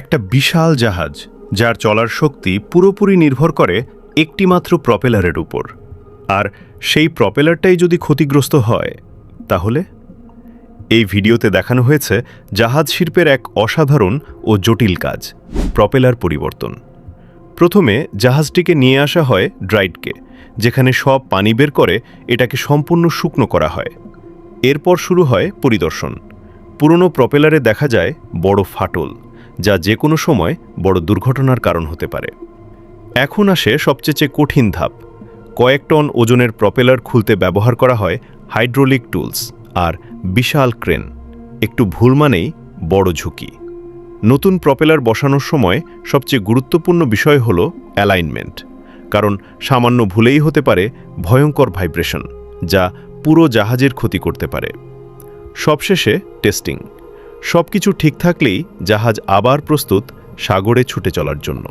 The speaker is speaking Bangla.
একটা বিশাল জাহাজ যার চলার শক্তি পুরোপুরি নির্ভর করে একটিমাত্র প্রপেলারের উপর। আর সেই প্রপেলারটাই যদি ক্ষতিগ্রস্ত হয় তাহলে এই ভিডিওতে দেখানো হয়েছে জাহাজ শিল্পের এক অসাধারণ ও জটিল কাজ, প্রপেলার পরিবর্তন। প্রথমে জাহাজটিকে নিয়ে আসা হয় ড্রাইডকে, যেখানে সব পানি বের করে এটাকে সম্পূর্ণ শুকনো করা হয়। এরপর শুরু হয় পরিদর্শন। পুরনো প্রপেলারে দেখা যায় বড় ফাটল, যা যে কোনো সময় বড় দুর্ঘটনার কারণ হতে পারে। এখন আসে সবচেয়ে কঠিন ধাপ। কয়েক টন ওজনের প্রপেলার খুলতে ব্যবহার করা হয় হাইড্রোলিক টুলস আর বিশাল ক্রেন। একটু ভুল মানেই বড় ঝুঁকি। নতুন প্রপেলার বসানোর সময় সবচেয়ে গুরুত্বপূর্ণ বিষয় হল অ্যালাইনমেন্ট, কারণ সামান্য ভুলেই হতে পারে ভয়ঙ্কর ভাইব্রেশন, যা পুরো জাহাজের ক্ষতি করতে পারে। সবশেষে টেস্টিং। সবকিছু ঠিক থাকলেই জাহাজ আবার প্রস্তুত সাগরে ছুটে চলার জন্য।